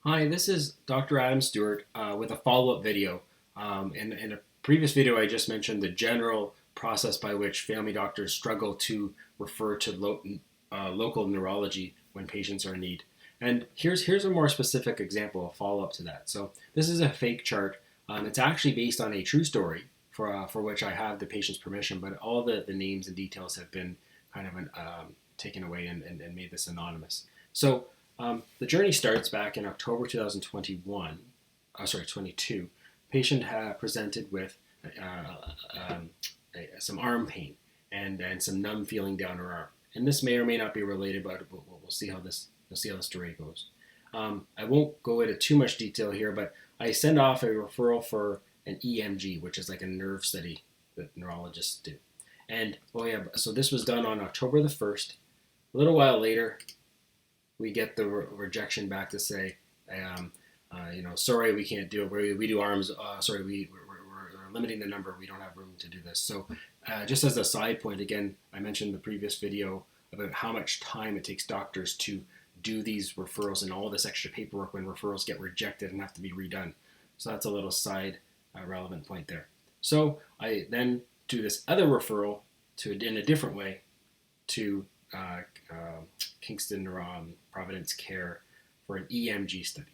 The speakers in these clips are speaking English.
Hi, this is Dr. Adam Stewart with a follow-up video. In a previous video, I just mentioned the general process by which family doctors struggle to refer to local neurology when patients are in need. And here's a more specific example, a follow-up to that. So this is a fake chart. It's actually based on a true story for which I have the patient's permission, but all the names and details have been kind of taken away and made this anonymous. So the journey starts back in October 2021, 22. Patient had presented with um, some arm pain and some numb feeling down her arm. And this may or may not be related, but we'll see how this story goes. I won't go into too much detail here, but I send off a referral for an EMG, which is like a nerve study that neurologists do. And so this was done on October the 1st. A little while later, we get the rejection back to say, sorry, we can't do it. We do arms. Sorry, we're limiting the number. We don't have room to do this. So just as a side point, again, I mentioned in the previous video about how much time it takes doctors to do these referrals and all this extra paperwork when referrals get rejected and have to be redone. So that's a little side relevant point there. So I then do this other referral in a different way to Kingston Providence Care for an EMG study.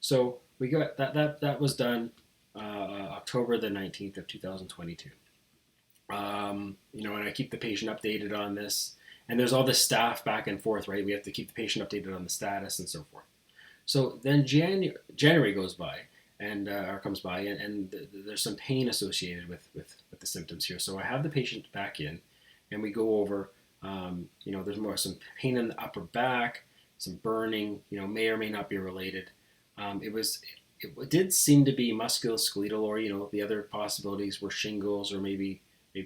So we got that was done October the 19th of 2022. And I keep the patient updated on this. And there's all this staff back and forth, right? We have to keep the patient updated on the status and so forth. So then January goes by or comes by, and there's some pain associated with the symptoms here. So I have the patient back in, and we go over. There's some pain in the upper back, some burning. May or may not be related. It did seem to be musculoskeletal, or the other possibilities were shingles, or maybe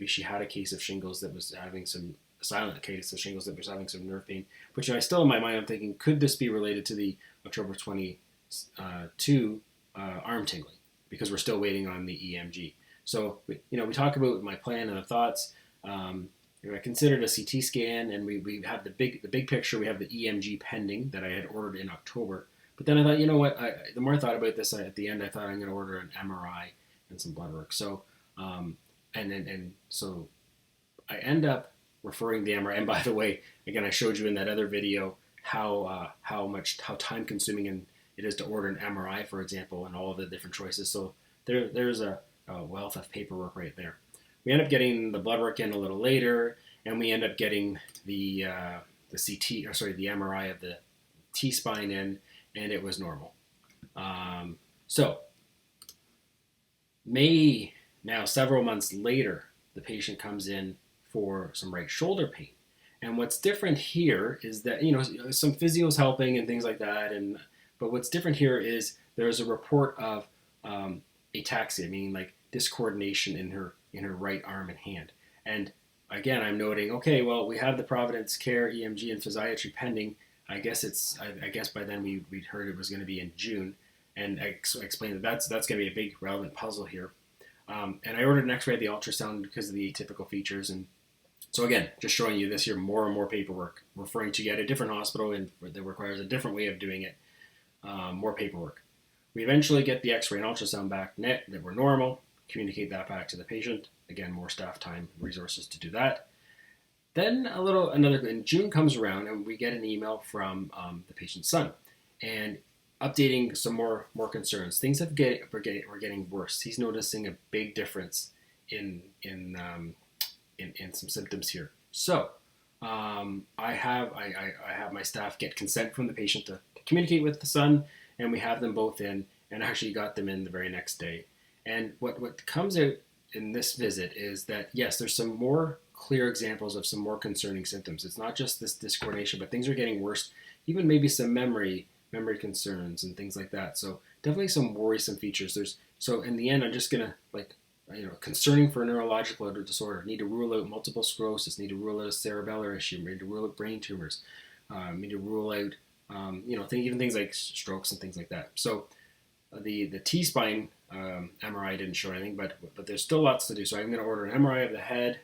she had a case of shingles that was having some silent case of shingles that was having some nerve pain. But still in my mind, I'm thinking, could this be related to the October 22 arm tingling? Because we're still waiting on the EMG. So we talk about my plan and the thoughts. I considered a CT scan, and we have the big picture. We have the EMG pending that I had ordered in October. But then I thought, you know what? The more I thought about this, at the end, I thought I'm going to order an MRI and some blood work. So, so I end up referring the MRI. And by the way, again, I showed you in that other video how time consuming it is to order an MRI, for example, and all of the different choices. So there's a wealth of paperwork right there. We end up getting the blood work in a little later, and we end up getting the MRI of the T-spine in, and it was normal. So now several months later, the patient comes in for some right shoulder pain. And what's different here is that, some physio's helping and things like that. But what's different here is there's a report of ataxia, meaning like discoordination in her right arm and hand. And again, I'm noting, okay, well, we have the Providence Care EMG and physiatry pending. I guess by then we'd heard it was going to be in June, and I explained that that's going to be a big relevant puzzle here. And I ordered an X-ray of the ultrasound because of the atypical features. And so again, just showing you this here, more and more paperwork, referring to yet a different hospital and that requires a different way of doing it, more paperwork. We eventually get the X-ray and ultrasound back that were normal, communicate that back to the patient. Again, more staff time and resources to do that. Then in June comes around, and we get an email from the patient's son, and updating some more concerns. Things were getting worse. He's noticing a big difference in some symptoms here. So I have my staff get consent from the patient to communicate with the son, and we have them both in, and actually got them in the very next day. And what comes out in this visit is that, yes, there's some more clear examples of some more concerning symptoms. It's not just this discoordination, but things are getting worse, even maybe some memory concerns and things like that. So definitely some worrisome features. So in the end, I'm just going to, concerning for a neurological disorder, need to rule out multiple sclerosis, need to rule out a cerebellar issue, need to rule out brain tumors, need to rule out, even things like strokes and things like that. So the T-spine MRI didn't show anything, but there's still lots to do. So I'm going to order an MRI of the head,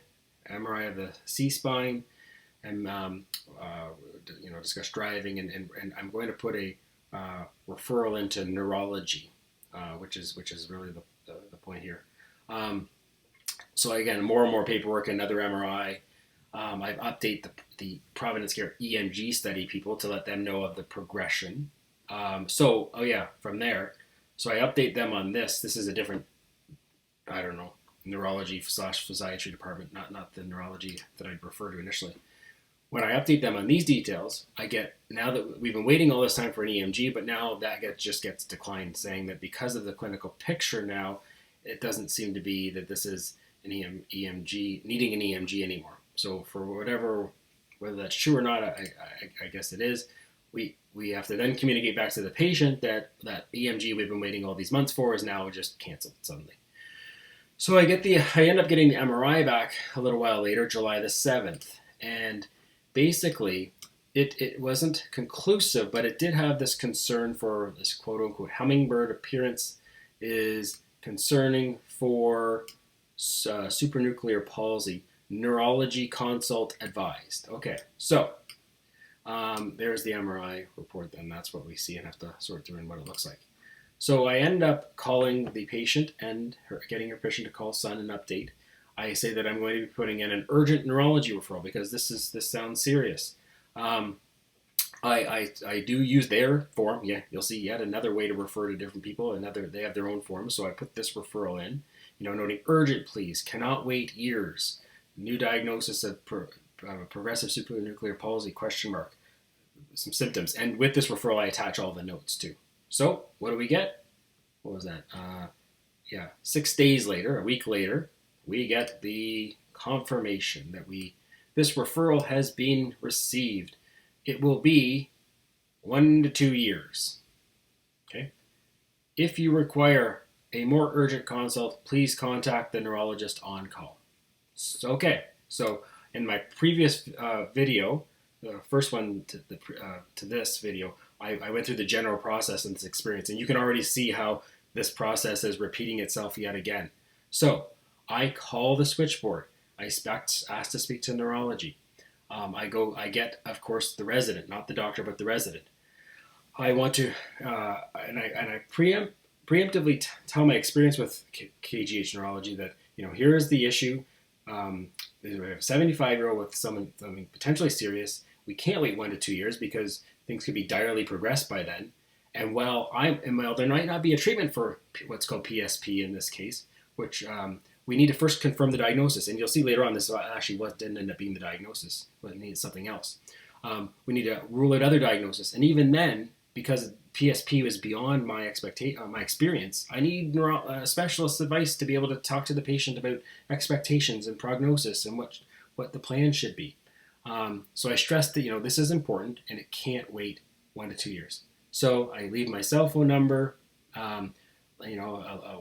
MRI of the C-spine, and discuss driving, and I'm going to put a referral into neurology, which is really the point here. So again, more and more paperwork, another MRI. I update the Providence Care EMG study people to let them know of the progression. From there, so I update them on this. This is a different, I don't know, neurology slash physiatry department, not the neurology that I referred to initially. When I update them on these details, I get, now that we've been waiting all this time for an EMG, but now that just gets declined, saying that because of the clinical picture now, it doesn't seem to be that this is an EMG, needing an EMG anymore. So for whether that's true or not, I guess it is. We have to then communicate back to the patient that EMG we've been waiting all these months for is now just canceled suddenly. So I end up getting the MRI back a little while later, July the 7th, and basically it wasn't conclusive, but it did have this concern for this quote unquote hummingbird appearance is concerning for supranuclear palsy. Neurology consult advised. Okay, so there's the MRI report, and that's what we see and have to sort through and what it looks like. So I end up calling the patient and getting her permission to call Sun and update. I say that I'm going to be putting in an urgent neurology referral because this sounds serious. I do use their form. Yeah, you'll see yet another way to refer to different people. They have their own form, so I put this referral in. Noting urgent, please, cannot wait years. New diagnosis of progressive supranuclear palsy, ? Some symptoms. And with this referral, I attach all the notes too. So what do we get? What was that? 6 days later, a week later, we get the confirmation that this referral has been received. It will be 1 to 2 years. Okay. If you require a more urgent consult, please contact the neurologist on call. Okay. So in my previous video, the first one to this video, I went through the general process and this experience, and you can already see how this process is repeating itself yet again. So I call the switchboard. I ask to speak to neurology. I get, of course, the resident, not the doctor, but the resident. I want to, and I preemptively tell my experience with KGH neurology that, here is the issue. We have a 75-year-old with something potentially serious. We can't wait 1 to 2 years because things could be direly progressed by then. And while there might not be a treatment for what's called PSP in this case, which we need to first confirm the diagnosis. And you'll see later on this actually didn't end up being the diagnosis, but it needed something else. We need to rule out other diagnosis. And even then, because PSP was beyond my experience, I need specialist advice to be able to talk to the patient about expectations and prognosis and what the plan should be. So I stressed that, this is important and it can't wait 1 to 2 years. So I leave my cell phone number. A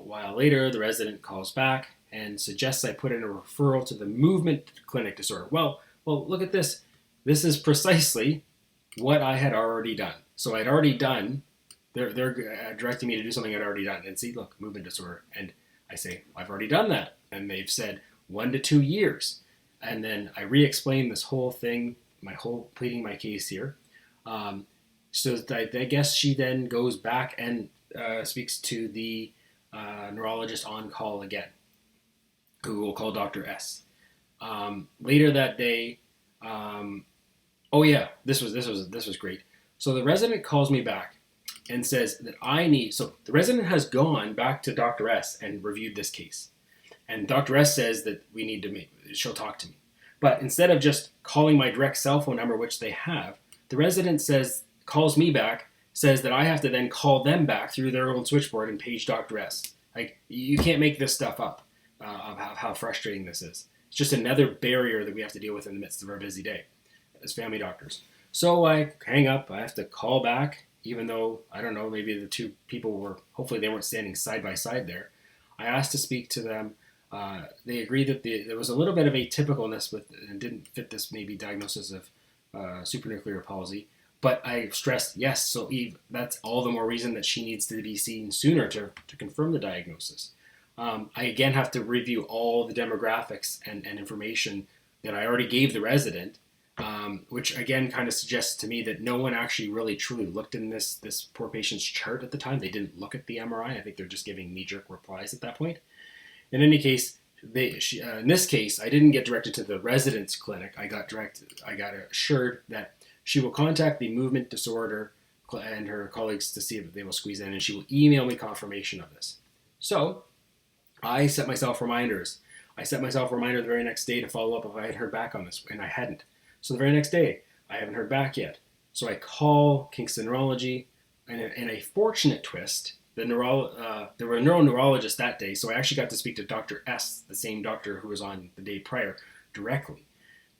while later, the resident calls back and suggests I put in a referral to the movement clinic disorder. Well, look at this. This is precisely what I had already done. So I'd already done, they're directing me to do something I'd already done. And see, look, movement disorder. And I say, I've already done that. And they've said 1 to 2 years. And then I re-explain this whole thing, pleading my case here. So I guess she then goes back and speaks to the neurologist on call again, who will call Dr. S. Later that day, this was great. So the resident calls me back and says that so the resident has gone back to Dr. S and reviewed this case. And Dr. S says that she'll talk to me. But instead of just calling my direct cell phone number, which they have, the resident calls me back, says that I have to then call them back through their own switchboard and page Dr. S. You can't make this stuff up of how frustrating this is. It's just another barrier that we have to deal with in the midst of our busy day as family doctors. So I hang up. I have to call back, even though, I don't know, maybe the two people hopefully they weren't standing side by side there. I asked to speak to them. They agreed that there was a little bit of atypicalness and didn't fit this maybe diagnosis of supranuclear palsy. But I stressed, yes, so Eve, that's all the more reason that she needs to be seen sooner to confirm the diagnosis. I again have to review all the demographics and information that I already gave the resident which again kind of suggests to me that no one actually really truly looked in this poor patient's chart at the time. They didn't look at the MRI. I think they're just giving knee-jerk replies at that point. In any case, in this case, I didn't get directed to the residence clinic. I got assured that she will contact the movement disorder and her colleagues to see if they will squeeze in, and she will email me confirmation of this. So I set myself reminders. I set myself a reminder the very next day to follow up if I had heard back on this, and I hadn't. So the very next day, I haven't heard back yet. So I call Kingston Neurology, and in a fortunate twist, there were a neuroneurologist that day, so I actually got to speak to Dr. S, the same doctor who was on the day prior, directly.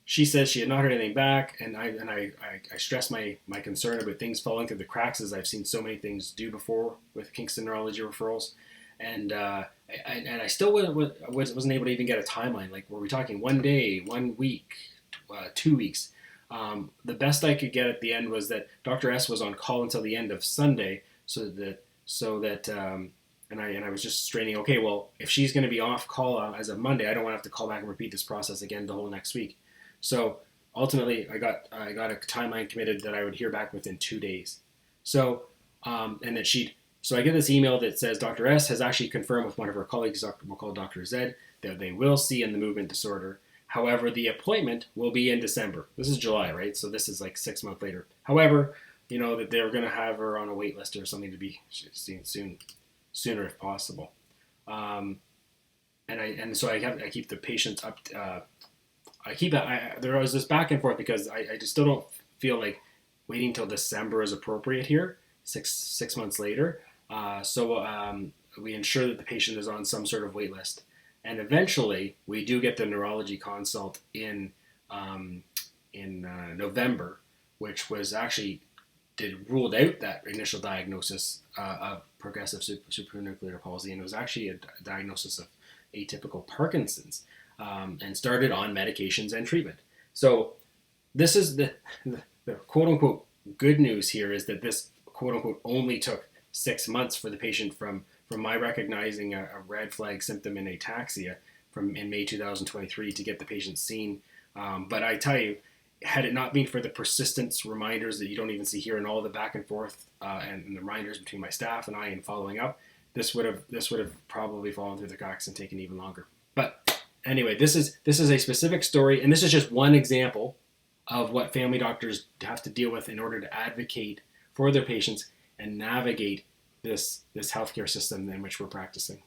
She says she had not heard anything back, and I stressed my concern about things falling through the cracks, as I've seen so many things do before with Kingston Neurology referrals. And I still wasn't able to even get a timeline. Like, were we talking 1 day, 1 week, 2 weeks? The best I could get at the end was that Dr. S was on call until the end of Sunday, and I was just straining. Okay, well, if she's going to be off call as of Monday, I don't want to have to call back and repeat this process again the whole next week. So ultimately, I got a timeline committed that I would hear back within 2 days. So and that she'd. So I get this email that says Dr. S has actually confirmed with one of her colleagues, we'll call Dr. Z, that they will see in the movement disorder. However, the appointment will be in December. This is July, right? So this is like 6 months later. However, that they're going to have her on a wait list or something to be seen sooner if possible. So I keep the patients up. There was this back and forth because I just still don't feel like waiting till December is appropriate here. Six months later. So we ensure that the patient is on some sort of wait list. And eventually, we do get the neurology consult in November, which was actually ruled out that initial diagnosis of progressive supranuclear palsy, and it was actually a diagnosis of atypical Parkinson's, and started on medications and treatment. So this is the quote-unquote good news here, is that this quote-unquote only took 6 months for the patient from my recognizing a red flag symptom in ataxia in May 2023 to get the patient seen. But I tell you, had it not been for the persistence reminders that you don't even see here, and all the back and forth and the reminders between my staff and I in following up, this would have probably fallen through the cracks and taken even longer. But anyway, this is a specific story, and this is just one example of what family doctors have to deal with in order to advocate for their patients and navigate this healthcare system in which we're practicing.